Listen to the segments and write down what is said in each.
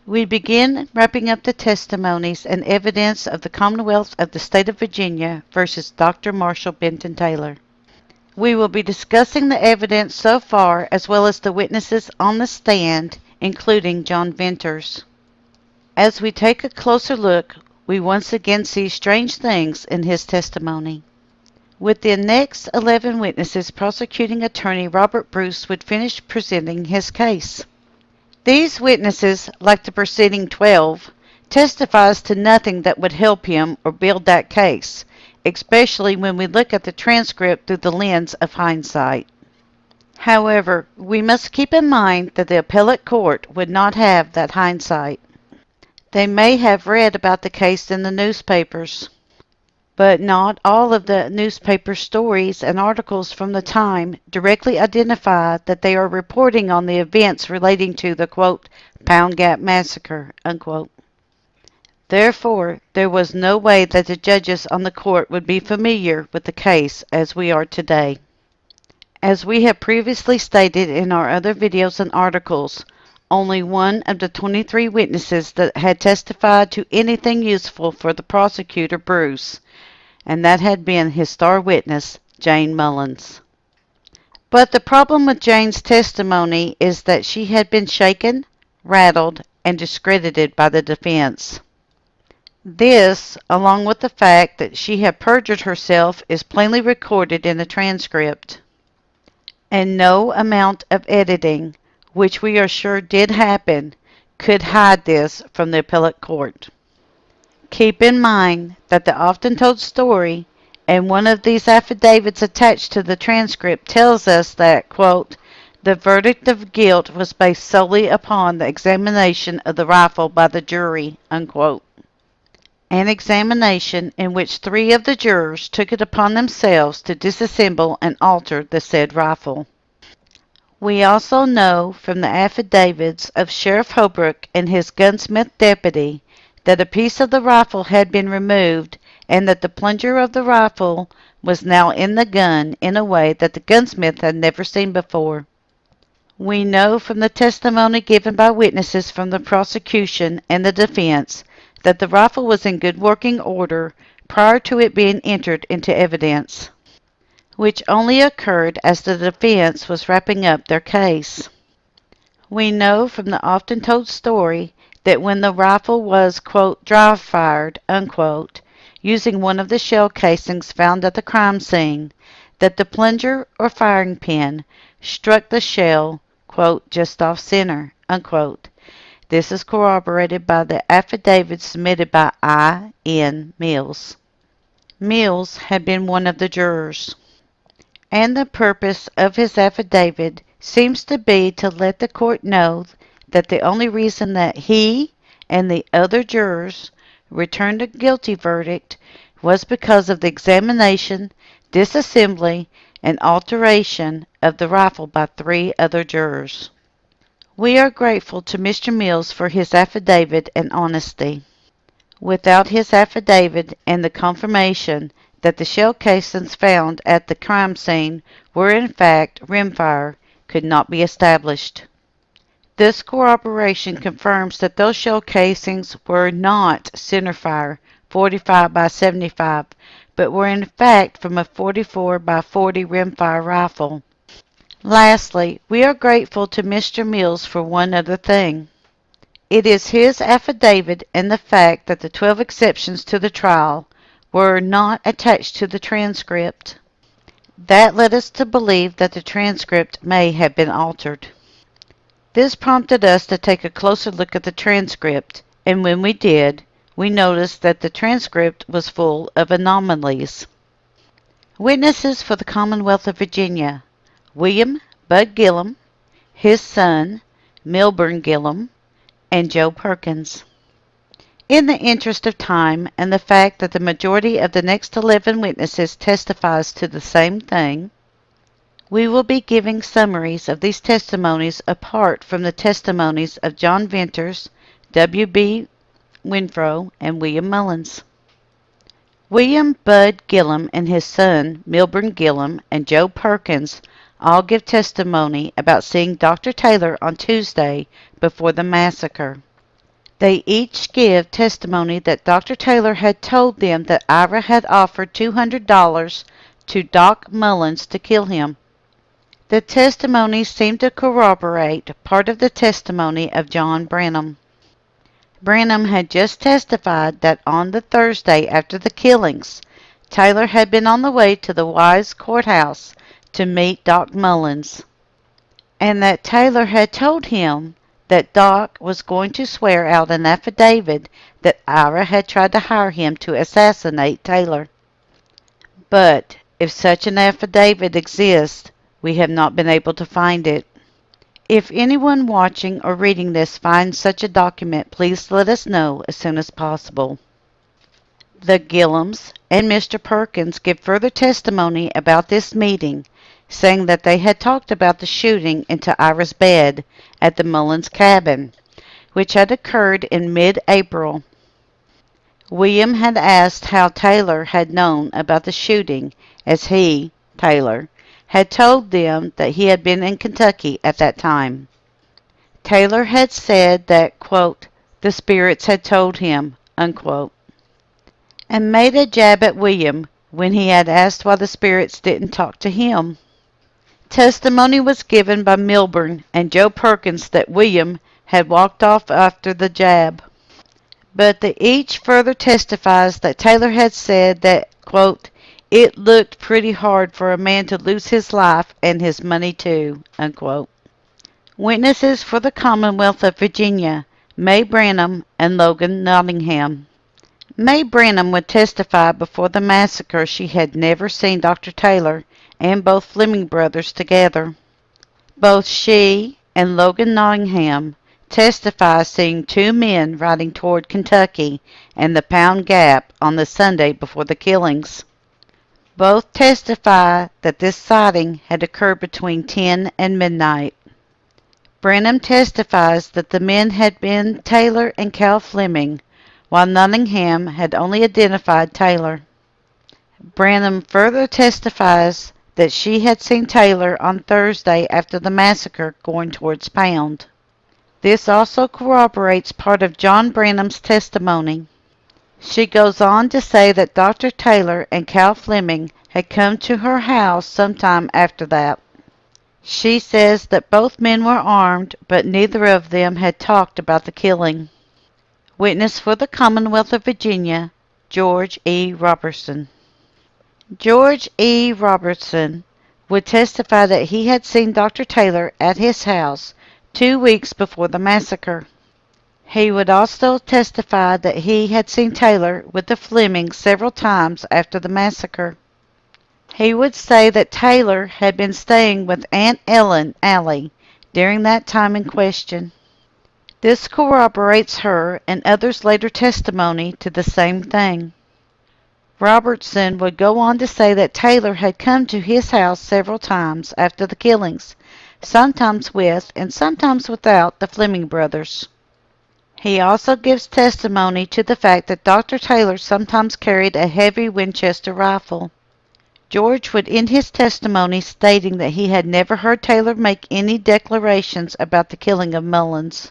We begin wrapping up the testimonies and evidence of the Commonwealth of the State of Virginia versus Dr. Marshall Benton Taylor. We will be discussing the evidence so far as well as the witnesses on the stand, including John Venters. As we take a closer look, we once again see strange things in his testimony. With the next 11 witnesses, prosecuting attorney Robert Bruce would finish presenting his case. These witnesses, like the preceding 12, testifies to nothing that would help him or build that case, especially when we look at the transcript through the lens of hindsight. However, we must keep in mind that the appellate court would not have that hindsight. They may have read about the case in the newspapers, but not all of the newspaper stories and articles from the time directly identify that they are reporting on the events relating to the, quote, Pound Gap Massacre, unquote. Therefore, there was no way that the judges on the court would be familiar with the case as we are today. As we have previously stated in our other videos and articles, only one of the 23 witnesses that had testified to anything useful for the prosecutor, Bruce, and that had been his star witness, Jane Mullins. But the problem with Jane's testimony is that she had been shaken, rattled, and discredited by the defense. This, along with the fact that she had perjured herself, is plainly recorded in the transcript. And no amount of editing, which we are sure did happen, could hide this from the appellate court. Keep in mind that the often told story and one of these affidavits attached to the transcript tells us that, quote, the verdict of guilt was based solely upon the examination of the rifle by the jury, unquote. An examination in which 3 of the jurors took it upon themselves to disassemble and alter the said rifle. We also know from the affidavits of Sheriff Holbrook and his gunsmith deputy that a piece of the rifle had been removed and that the plunger of the rifle was now in the gun in a way that the gunsmith had never seen before. We know from the testimony given by witnesses from the prosecution and the defense that the rifle was in good working order prior to it being entered into evidence, which only occurred as the defense was wrapping up their case. We know from the often told story that when the rifle was, quote, dry-fired, unquote, using one of the shell casings found at the crime scene, that the plunger or firing pin struck the shell, quote, just off center, unquote. This is corroborated by the affidavit submitted by I.N. Mills. Mills had been one of the jurors, and the purpose of his affidavit seems to be to let the court know that the only reason that he and the other jurors returned a guilty verdict was because of the examination, disassembly, and alteration of the rifle by 3 other jurors. We are grateful to Mr. Mills for his affidavit and honesty. Without his affidavit and the confirmation that the shell casings found at the crime scene were in fact rimfire could not be established. This corroboration confirms that those shell casings were not centerfire 45 by 75, but were in fact from a 44 by 40 rimfire rifle. Lastly, we are grateful to Mr. Mills for one other thing. It is his affidavit and the fact that the 12 exceptions to the trial were not attached to the transcript. That led us to believe that the transcript may have been altered. This prompted us to take a closer look at the transcript, and when we did, we noticed that the transcript was full of anomalies. Witnesses for the Commonwealth of Virginia: William Bud Gilliam, his son, Milburn Gilliam, and Joe Perkins. In the interest of time and the fact that the majority of the next 11 witnesses testifies to the same thing, we will be giving summaries of these testimonies apart from the testimonies of John Venters, W.B. Winfro, and William Mullins. William Bud Gilliam and his son, Milburn Gilliam, and Joe Perkins all give testimony about seeing Dr. Taylor on Tuesday before the massacre. They each give testimony that Dr. Taylor had told them that Ira had offered $200 to Doc Mullins to kill him. The testimonies seem to corroborate part of the testimony of John Branham. Branham had just testified that on the Thursday after the killings, Taylor had been on the way to the Wise courthouse to meet Doc Mullins, and that Taylor had told him that Doc was going to swear out an affidavit that Ira had tried to hire him to assassinate Taylor. But if such an affidavit exists, we have not been able to find it. If anyone watching or reading this finds such a document, please let us know as soon as possible. The Gilliams and Mr. Perkins give further testimony about this meeting, saying that they had talked about the shooting into Ira's bed at the Mullins cabin, which had occurred in mid-April. William had asked how Taylor had known about the shooting, as he, Taylor, had told them that he had been in Kentucky at that time. Taylor had said that, quote, the spirits had told him, unquote, and made a jab at William when he had asked why the spirits didn't talk to him. Testimony was given by Milburn and Joe Perkins that William had walked off after the jab, but the each further testifies that Taylor had said that, quote, it looked pretty hard for a man to lose his life and his money too, unquote. Witnesses for the Commonwealth of Virginia, May Branham and Logan, Nottingham. May Branham would testify before the massacre she had never seen Dr. Taylor and both Fleming brothers together. Both she and Logan Nottingham testify seeing two men riding toward Kentucky and the Pound Gap on the Sunday before the killings. Both testify that this sighting had occurred between 10 and midnight. Branham testifies that the men had been Taylor and Cal Fleming, while Nottingham had only identified Taylor. Branham further testifies that she had seen Taylor on Thursday after the massacre going towards Pound. This also corroborates part of John Branham's testimony. She goes on to say that Dr. Taylor and Cal Fleming had come to her house sometime after that. She says that both men were armed, but neither of them had talked about the killing. Witness for the Commonwealth of Virginia, George E. Roberson. George E. Roberson would testify that he had seen Dr. Taylor at his house 2 weeks before the massacre. He would also testify that he had seen Taylor with the Flemings several times after the massacre. He would say that Taylor had been staying with Aunt Ellen Alley during that time in question. This corroborates her and others' later testimony to the same thing. Robertson would go on to say that Taylor had come to his house several times after the killings, sometimes with and sometimes without the Fleming brothers. He also gives testimony to the fact that Dr. Taylor sometimes carried a heavy Winchester rifle. George would end his testimony stating that he had never heard Taylor make any declarations about the killing of Mullins.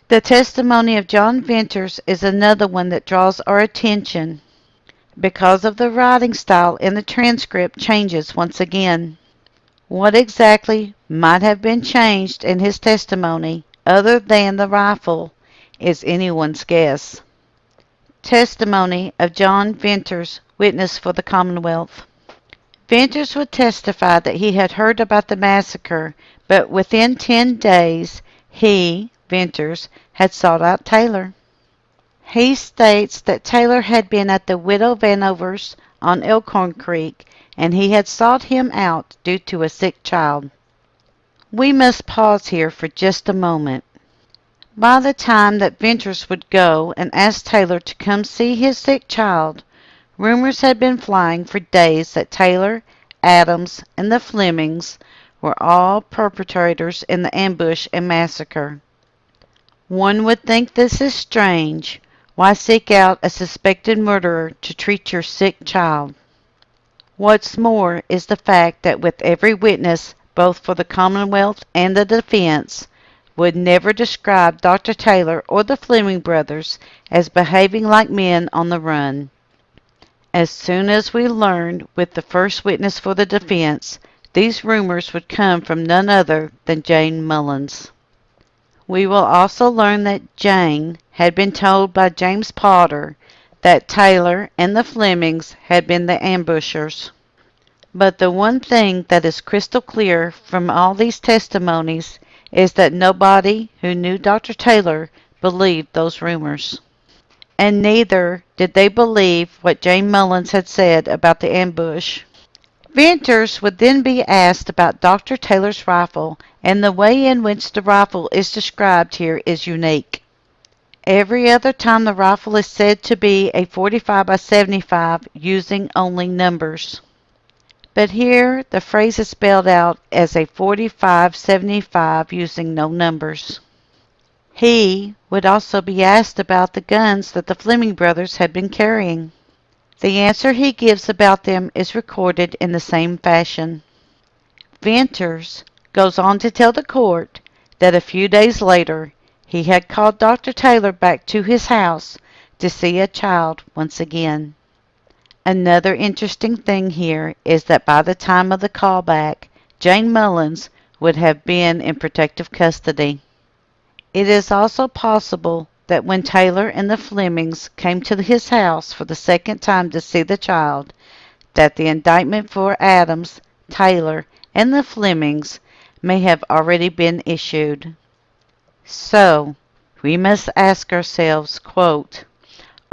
The testimony of John Venters is another one that draws our attention because of the writing style in the transcript changes once again. What exactly might have been changed in his testimony, other than the rifle, is anyone's guess. Testimony of John Venters, witness for the Commonwealth. Venters would testify that he had heard about the massacre, but within 10 days he, Venters, had sought out Taylor. He states that Taylor had been at the widow Vanover's on Elkhorn Creek, and he had sought him out due to a sick child. We must pause here for just a moment. By the time that Venters would go and ask Taylor to come see his sick child, rumors had been flying for days that Taylor, Adams, and the Flemings were all perpetrators in the ambush and massacre. One would think this is strange. Why seek out a suspected murderer to treat your sick child? What's more is the fact that with every witness, both for the Commonwealth and the defense, would never describe Dr. Taylor or the Fleming brothers as behaving like men on the run. As soon as we learned with the first witness for the defense, these rumors would come from none other than Jane Mullins. We will also learn that Jane had been told by James Potter that Taylor and the Flemings had been the ambushers. But the one thing that is crystal clear from all these testimonies is that nobody who knew Dr. Taylor believed those rumors. And neither did they believe what Jane Mullins had said about the ambush. Venters would then be asked about Dr. Taylor's rifle, and the way in which the rifle is described here is unique. Every other time the rifle is said to be a 45 by 75 using only numbers. But here the phrase is spelled out as a 45-75 using no numbers. He would also be asked about the guns that the Fleming brothers had been carrying. The answer he gives about them is recorded in the same fashion. Venters goes on to tell the court that a few days later he had called Dr. Taylor back to his house to see a child once again. Another interesting thing here is that by the time of the callback, Jane Mullins would have been in protective custody. It is also possible that when Taylor and the Flemings came to his house for the second time to see the child, that the indictment for Adams, Taylor, and the Flemings may have already been issued. So, we must ask ourselves, quote,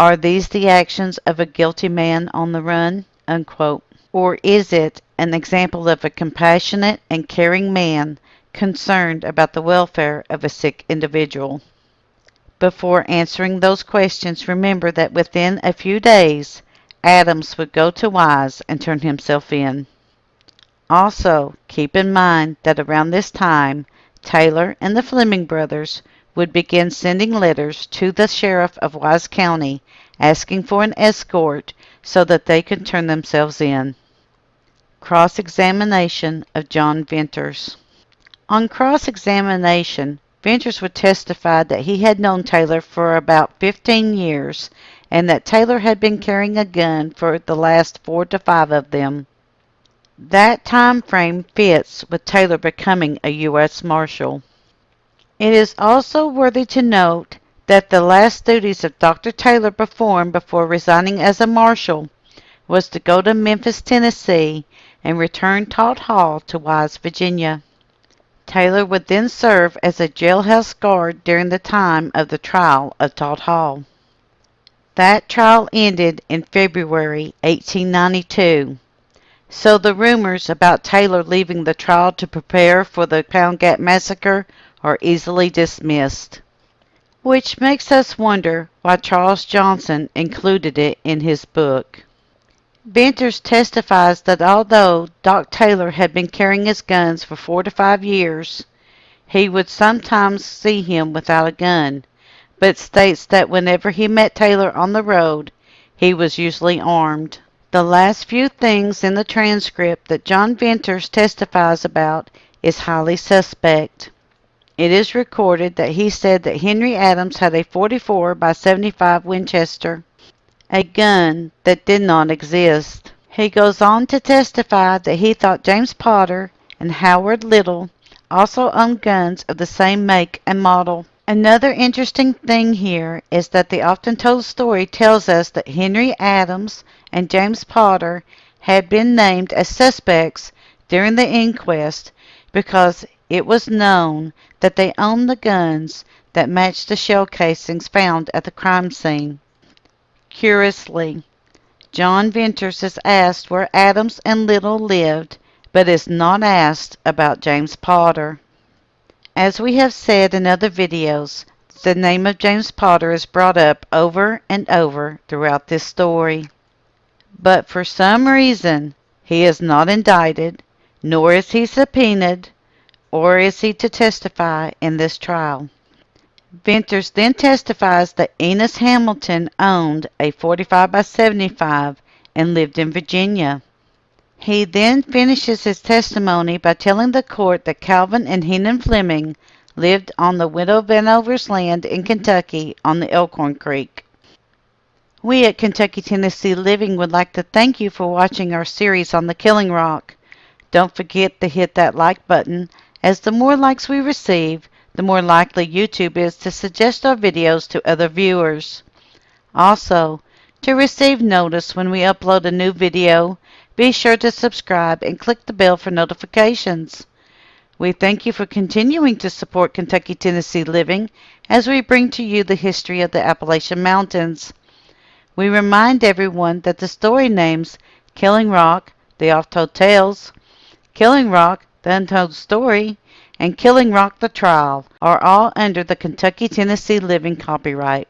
are these the actions of a guilty man on the run, unquote, or is it an example of a compassionate and caring man concerned about the welfare of a sick individual? Before answering those questions, remember that within a few days, Adams would go to Wise and turn himself in. Also, keep in mind that around this time, Taylor and the Fleming brothers would begin sending letters to the sheriff of Wise County asking for an escort so that they could turn themselves in. Cross-examination of John Venters. On cross-examination, Venters would testify that he had known Taylor for about 15 years and that Taylor had been carrying a gun for the last 4 to 5 of them. That time frame fits with Taylor becoming a U.S. Marshal. It is also worthy to note that the last duties of Dr. Taylor performed before resigning as a marshal was to go to Memphis, Tennessee, and return Todd Hall to Wise, Virginia. Taylor would then serve as a jailhouse guard during the time of the trial of Todd Hall. That trial ended in February 1892. So the rumors about Taylor leaving the trial to prepare for the Pound Gap Massacre are easily dismissed. Which makes us wonder why Charles Johnson included it in his book. Venters testifies that although Doc Taylor had been carrying his guns for 4 to 5 years, he would sometimes see him without a gun, but states that whenever he met Taylor on the road, he was usually armed. The last few things in the transcript that John Venters testifies about is highly suspect. It is recorded that he said that Henry Adams had a 44 by 75 Winchester, a gun that did not exist. He goes on to testify that he thought James Potter and Howard Little also owned guns of the same make and model. Another interesting thing here is that the often told story tells us that Henry Adams and James Potter had been named as suspects during the inquest because it was known that they owned the guns that matched the shell casings found at the crime scene. Curiously, John Venters is asked where Adams and Little lived, but is not asked about James Potter. As we have said in other videos, the name of James Potter is brought up over and over throughout this story. But for some reason, he is not indicted, nor is he subpoenaed, or is he to testify in this trial. Venters then testifies that Enos Hamilton owned a 45 by 75 and lived in Virginia. He then finishes his testimony by telling the court that Calvin and Heenan Fleming lived on the widow Vanover's land in Kentucky on the Elkhorn Creek. We at Kentucky Tennessee Living would like to thank you for watching our series on the Killing Rock. Don't forget to hit that like button, as the more likes we receive, the more likely YouTube is to suggest our videos to other viewers. Also, to receive notice when we upload a new video, be sure to subscribe and click the bell for notifications. We thank you for continuing to support Kentucky Tennessee Living as we bring to you the history of the Appalachian Mountains. We remind everyone that the story names Killing Rock, The Oft-Told Tales, Killing Rock, The Untold Story, and Killing Rock, The Trial are all under the Kentucky Tennessee Living copyright.